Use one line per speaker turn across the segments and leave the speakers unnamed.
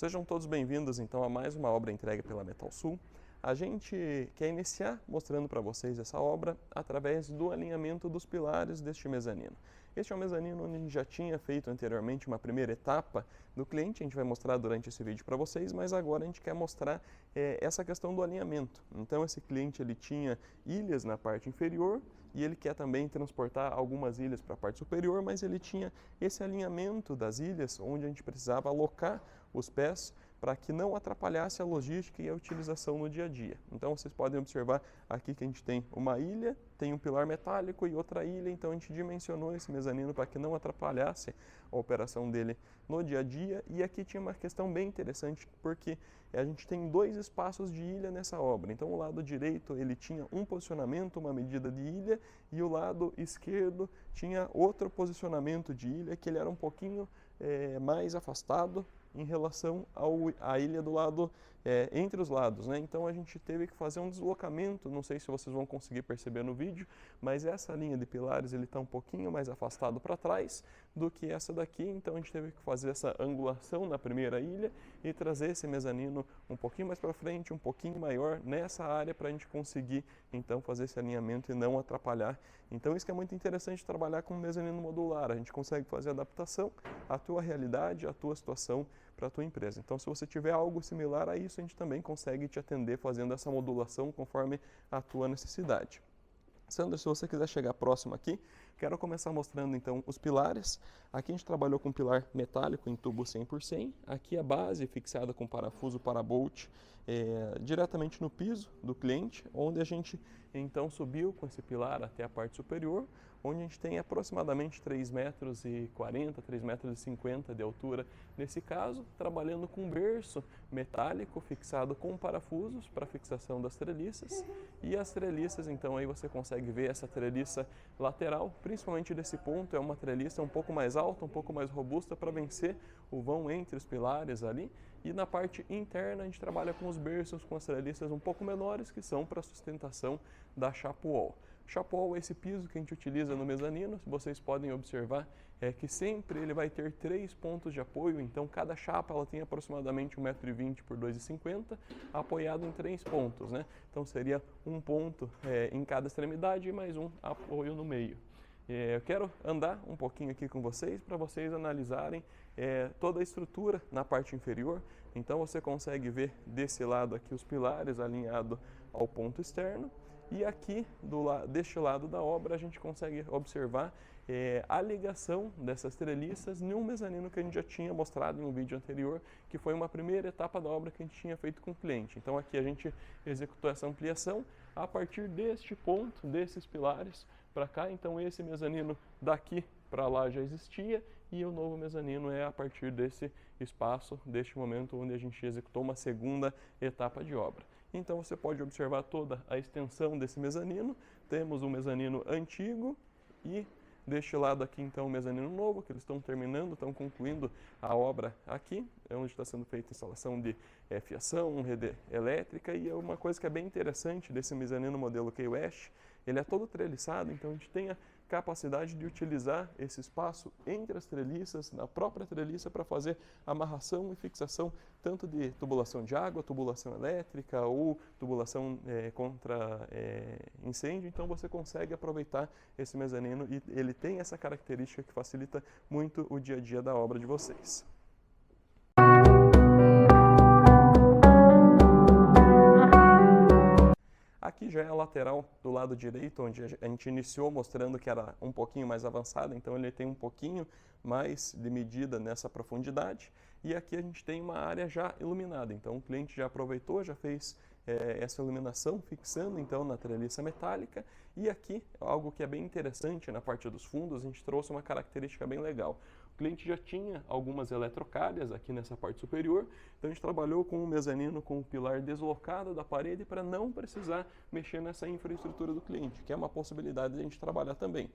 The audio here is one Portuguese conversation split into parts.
Sejam todos bem-vindos então a mais uma obra entregue pela Metalsul. A gente quer iniciar mostrando para vocês essa obra através do alinhamento dos pilares deste mezanino. Este é um mezanino onde a gente já tinha feito anteriormente uma primeira etapa do cliente, a gente vai mostrar durante esse vídeo para vocês, mas agora a gente quer mostrar essa questão do alinhamento. Então esse cliente ele tinha ilhas na parte inferior e ele quer também transportar algumas ilhas para a parte superior, mas ele tinha esse alinhamento das ilhas onde a gente precisava alocar os pés para que não atrapalhasse a logística e a utilização no dia a dia. Então vocês podem observar aqui que a gente tem uma ilha, tem um pilar metálico e outra ilha, então a gente dimensionou esse mezanino para que não atrapalhasse a operação dele no dia a dia. E aqui tinha uma questão bem interessante, porque a gente tem dois espaços de ilha nessa obra. Então o lado direito ele tinha um posicionamento, uma medida de ilha, e o lado esquerdo tinha outro posicionamento de ilha, que ele era um pouquinho mais afastado em relação à ilha do lado, entre os lados, né? Então a gente teve que fazer um deslocamento, não sei se vocês vão conseguir perceber no vídeo, mas essa linha de pilares ele está um pouquinho mais afastado para trás do que essa daqui, então a gente teve que fazer essa angulação na primeira ilha e trazer esse mezanino um pouquinho mais para frente, um pouquinho maior nessa área para a gente conseguir então fazer esse alinhamento e não atrapalhar. Então isso que é muito interessante trabalhar com um mezanino modular, a gente consegue fazer adaptação à tua realidade, à tua situação, para a tua empresa. Então se você tiver algo similar a isso, a gente também consegue te atender fazendo essa modulação conforme a tua necessidade. Sandro, se você quiser chegar próximo aqui, quero começar mostrando então os pilares. Aqui a gente trabalhou com pilar metálico em tubo 100%. Aqui a base fixada com parafuso Parabolt diretamente no piso do cliente, onde a gente então subiu com esse pilar até a parte superior, onde a gente tem aproximadamente 3,40 metros, 3,50 metros de altura. Nesse caso, trabalhando com berço metálico fixado com parafusos para fixação das treliças. E as treliças, então aí você consegue ver essa treliça lateral, principalmente desse ponto, é uma treliça um pouco mais alta, um pouco mais robusta para vencer o vão entre os pilares ali. E na parte interna a gente trabalha com os berços, com as treliças um pouco menores, que são para sustentação da chapwall. Chapwall é esse piso que a gente utiliza no mezanino. Vocês podem observar que sempre ele vai ter 3 pontos de apoio, então cada chapa ela tem aproximadamente 1,20 m por 2,50 m, apoiado em 3 pontos, né? Então seria um ponto em cada extremidade e mais um apoio no meio. Eu quero andar um pouquinho aqui com vocês para vocês analisarem toda a estrutura na parte inferior. Então você consegue ver desse lado aqui os pilares alinhados ao ponto externo. E aqui, deste lado da obra, a gente consegue observar a ligação dessas treliças em um mezanino que a gente já tinha mostrado em um vídeo anterior, que foi uma primeira etapa da obra que a gente tinha feito com o cliente. Então aqui a gente executou essa ampliação a partir deste ponto, desses pilares para cá. Então esse mezanino daqui para lá já existia e o novo mezanino é a partir desse espaço, deste momento onde a gente executou uma segunda etapa de obra. Então você pode observar toda a extensão desse mezanino. Temos um mezanino antigo e deste lado aqui então o mezanino novo, que eles estão terminando, estão concluindo a obra aqui, é onde está sendo feita a instalação de fiação, rede elétrica. E é uma coisa que é bem interessante desse mezanino modelo K-West, ele é todo treliçado, então a gente tem a capacidade de utilizar esse espaço entre as treliças, na própria treliça, para fazer amarração e fixação tanto de tubulação de água, tubulação elétrica ou tubulação contra incêndio. Então você consegue aproveitar esse mezanino e ele tem essa característica que facilita muito o dia a dia da obra de vocês. Aqui já é a lateral do lado direito, onde a gente iniciou mostrando que era um pouquinho mais avançada, então ele tem um pouquinho mais de medida nessa profundidade. E aqui a gente tem uma área já iluminada, então o cliente já aproveitou, já fez essa iluminação, fixando então na treliça metálica. E aqui, algo que é bem interessante na parte dos fundos, a gente trouxe uma característica bem legal. O cliente já tinha algumas eletrocalhas aqui nessa parte superior, então a gente trabalhou com o mezanino com o pilar deslocado da parede para não precisar mexer nessa infraestrutura do cliente, que é uma possibilidade de a gente trabalhar também.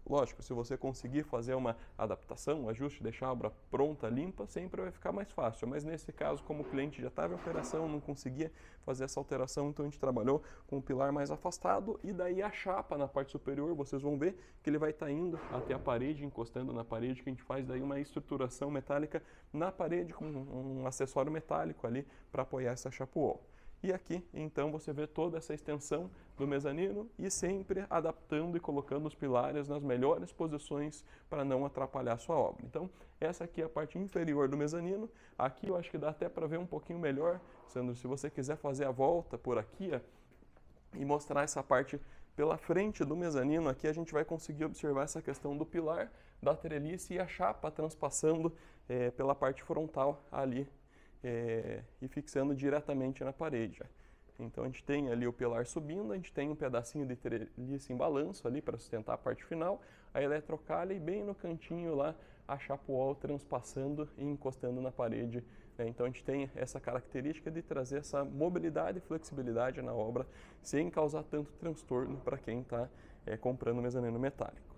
Lógico, se você conseguir fazer uma adaptação, um ajuste, deixar a obra pronta, limpa, sempre vai ficar mais fácil. Mas nesse caso, como o cliente já estava em operação, não conseguia fazer essa alteração, então a gente trabalhou com um pilar mais afastado e daí a chapa na parte superior, vocês vão ver que ele vai estar indo até a parede, encostando na parede, que a gente faz daí uma estruturação metálica na parede com um acessório metálico ali para apoiar essa chapa wall. E aqui, então, você vê toda essa extensão do mezanino e sempre adaptando e colocando os pilares nas melhores posições para não atrapalhar a sua obra. Então, essa aqui é a parte inferior do mezanino. Aqui eu acho que dá até para ver um pouquinho melhor, Sandro, se você quiser fazer a volta por aqui e mostrar essa parte pela frente do mezanino, aqui a gente vai conseguir observar essa questão do pilar, da trelice e a chapa transpassando pela parte frontal ali. E fixando diretamente na parede. Então a gente tem ali o pilar subindo, a gente tem um pedacinho de trelice em balanço ali para sustentar a parte final, a eletrocalha e bem no cantinho lá a chapa wall transpassando e encostando na parede. Então a gente tem essa característica de trazer essa mobilidade e flexibilidade na obra sem causar tanto transtorno para quem está comprando mezanino metálico.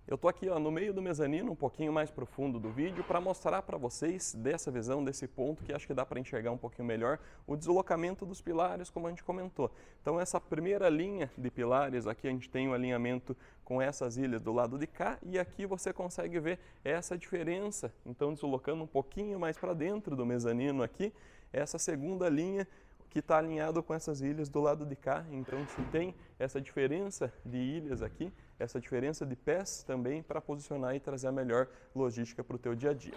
Eu estou aqui no meio do mezanino, um pouquinho mais profundo do vídeo, para mostrar para vocês dessa visão, desse ponto, que acho que dá para enxergar um pouquinho melhor, o deslocamento dos pilares, como a gente comentou. Então essa primeira linha de pilares, aqui a gente tem um alinhamento com essas ilhas do lado de cá, e aqui você consegue ver essa diferença, então deslocando um pouquinho mais para dentro do mezanino aqui, essa segunda linha, que está alinhado com essas ilhas do lado de cá, então se tem essa diferença de ilhas aqui, essa diferença de pés também para posicionar e trazer a melhor logística para o teu dia a dia.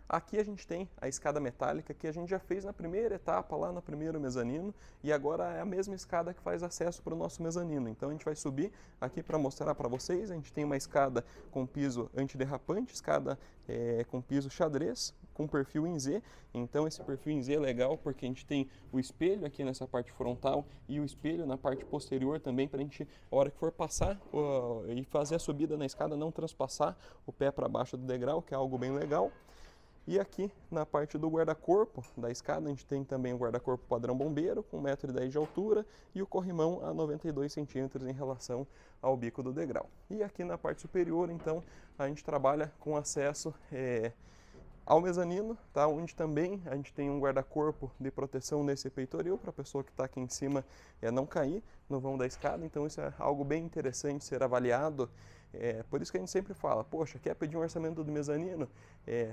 Aqui a gente tem a escada metálica que a gente já fez na primeira etapa, lá no primeiro mezanino, e agora é a mesma escada que faz acesso para o nosso mezanino. Então a gente vai subir aqui para mostrar para vocês, a gente tem uma escada com piso antiderrapante, escada com piso xadrez, com perfil em Z. Então esse perfil em Z é legal porque a gente tem o espelho aqui nessa parte frontal e o espelho na parte posterior também, para a gente, a hora que for passar e fazer a subida na escada, não transpassar o pé para baixo do degrau, que é algo bem legal. E aqui na parte do guarda-corpo da escada a gente tem também o guarda-corpo padrão bombeiro com 1,10 m de altura e o corrimão a 92 centímetros em relação ao bico do degrau. E aqui na parte superior então a gente trabalha com acesso ao mezanino, tá? Onde também a gente tem um guarda-corpo de proteção nesse peitoril para a pessoa que está aqui em cima não cair no vão da escada. Então isso é algo bem interessante ser avaliado. Por isso que a gente sempre fala, poxa, quer pedir um orçamento do mezanino?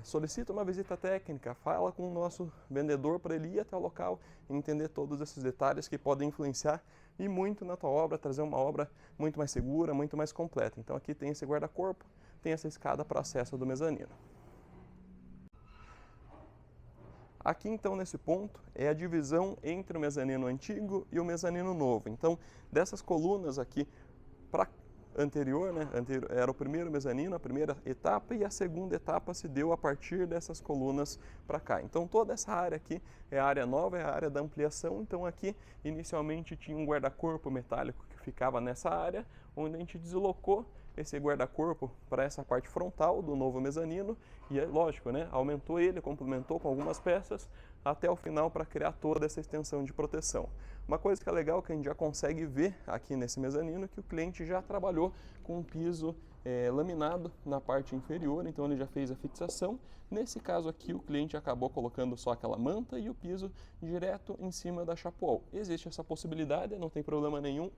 Solicita uma visita técnica, fala com o nosso vendedor para ele ir até o local e entender todos esses detalhes que podem influenciar e muito na tua obra, trazer uma obra muito mais segura, muito mais completa. Então aqui tem esse guarda-corpo, tem essa escada para acesso do mezanino. Aqui então nesse ponto é a divisão entre o mezanino antigo e o mezanino novo. Então dessas colunas aqui para anterior, era o primeiro mezanino, a primeira etapa, e a segunda etapa se deu a partir dessas colunas para cá. Então toda essa área aqui é a área nova, é a área da ampliação. Então aqui inicialmente tinha um guarda-corpo metálico que ficava nessa área, onde a gente deslocou esse guarda-corpo para essa parte frontal do novo mezanino e é lógico, aumentou ele, complementou com algumas peças até o final para criar toda essa extensão de proteção. Uma coisa que é legal que a gente já consegue ver aqui nesse mezanino é que o cliente já trabalhou com um piso laminado na parte inferior, então ele já fez a fixação. Nesse caso aqui o cliente acabou colocando só aquela manta e o piso direto em cima da chapa wall. Existe essa possibilidade, não tem problema nenhum.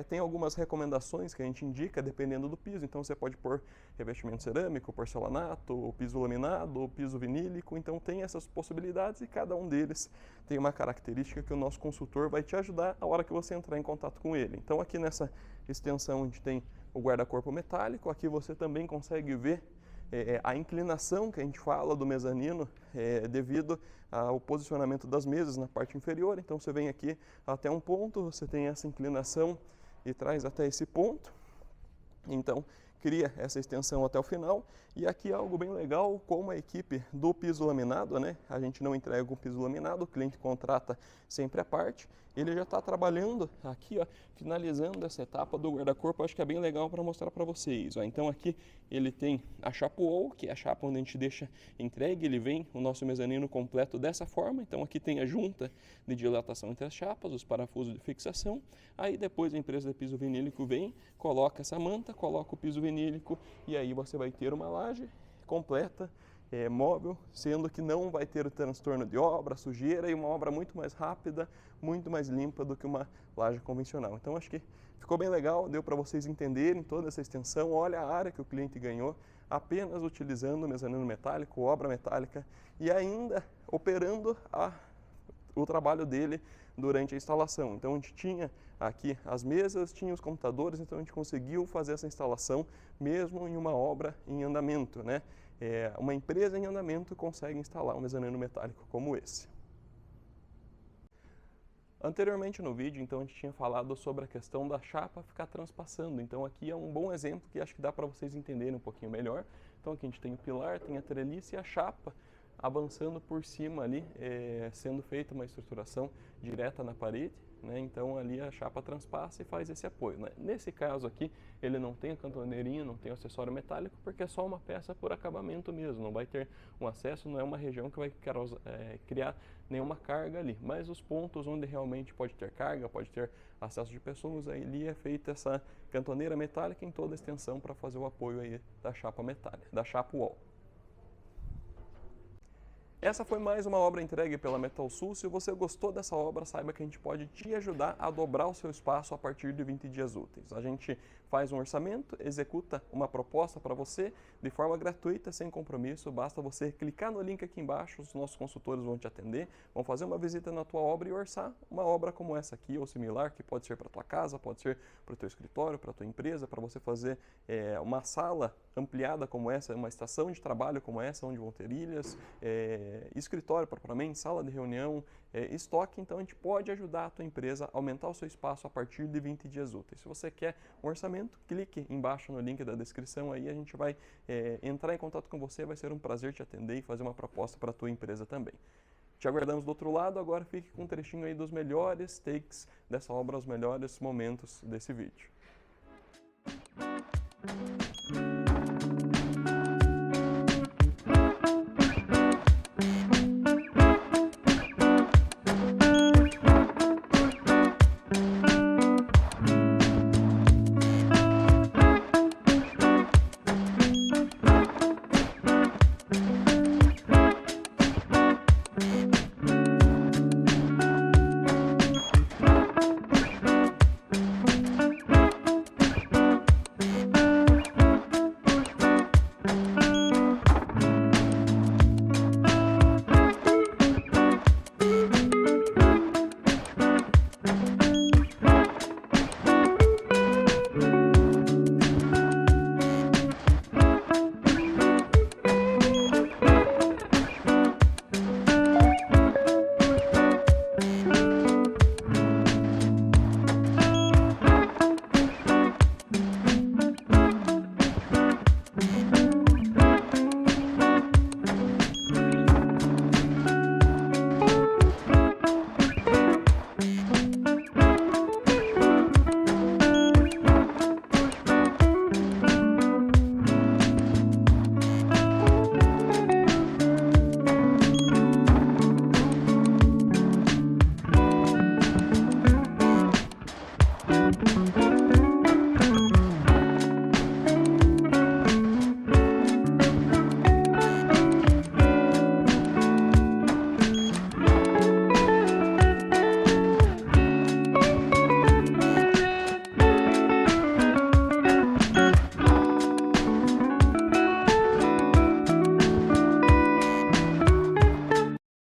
Tem algumas recomendações que a gente indica dependendo do piso, então você pode pôr revestimento cerâmico, porcelanato, piso laminado, piso vinílico, então tem essas possibilidades e cada um deles tem uma característica que o nosso consultor vai te ajudar a hora que você entrar em contato com ele. Então aqui nessa extensão a gente tem o guarda-corpo metálico, aqui você também consegue ver a inclinação que a gente fala do mezanino devido ao posicionamento das mesas na parte inferior. Então você vem aqui até um ponto, você tem essa inclinação e traz até esse ponto, então cria essa extensão até o final. E aqui algo bem legal, como a equipe do piso laminado, a gente não entrega o piso laminado, o cliente contrata sempre à parte, ele já está trabalhando aqui, ó, finalizando essa etapa do guarda-corpo. Acho que é bem legal para mostrar para vocês, ó. Então aqui ele tem a chapa wall, que é a chapa onde a gente deixa entregue, ele vem o nosso mezanino completo dessa forma. Então aqui tem a junta de dilatação entre as chapas, os parafusos de fixação. Aí depois a empresa de piso vinílico vem, coloca essa manta, coloca o piso vinílico e aí você vai ter uma laje completa, móvel, sendo que não vai ter o transtorno de obra, sujeira, e uma obra muito mais rápida, muito mais limpa do que uma laje convencional. Então acho que ficou bem legal, deu para vocês entenderem toda essa extensão. Olha a área que o cliente ganhou apenas utilizando mezanino metálico, obra metálica e ainda operando o trabalho dele durante a instalação. Então a gente tinha aqui as mesas, tinha os computadores, então a gente conseguiu fazer essa instalação mesmo em uma obra em andamento, né? Uma empresa em andamento consegue instalar um mezanino metálico como esse. Anteriormente no vídeo, então, a gente tinha falado sobre a questão da chapa ficar transpassando. Então aqui é um bom exemplo que acho que dá para vocês entenderem um pouquinho melhor. Então aqui a gente tem o pilar, tem a treliça e a chapa avançando por cima ali, sendo feita uma estruturação direta na parede, né? Então ali a chapa transpassa e faz esse apoio, né? Nesse caso aqui, ele não tem a cantoneirinha, não tem o acessório metálico, porque é só uma peça por acabamento mesmo, não vai ter um acesso, não é uma região que vai criar nenhuma carga ali. Mas os pontos onde realmente pode ter carga, pode ter acesso de pessoas, aí ali é feita essa cantoneira metálica em toda a extensão para fazer o apoio aí da chapa metálica, da chapa wall. Essa foi mais uma obra entregue pela Metalsul. Se você gostou dessa obra, saiba que a gente pode te ajudar a dobrar o seu espaço a partir de 20 dias úteis. A gente faz um orçamento, executa uma proposta para você de forma gratuita, sem compromisso. Basta você clicar no link aqui embaixo, os nossos consultores vão te atender, vão fazer uma visita na tua obra e orçar uma obra como essa aqui ou similar, que pode ser para tua casa, pode ser para o teu escritório, para a tua empresa, para você fazer uma sala ampliada como essa, uma estação de trabalho como essa, onde vão ter ilhas, escritório propriamente, sala de reunião, estoque. Então a gente pode ajudar a tua empresa a aumentar o seu espaço a partir de 20 dias úteis. Se você quer um orçamento, clique embaixo no link da descrição aí, a gente vai entrar em contato com você, vai ser um prazer te atender e fazer uma proposta para a tua empresa também. Te aguardamos do outro lado, agora fique com um trechinho aí dos melhores takes dessa obra, os melhores momentos desse vídeo.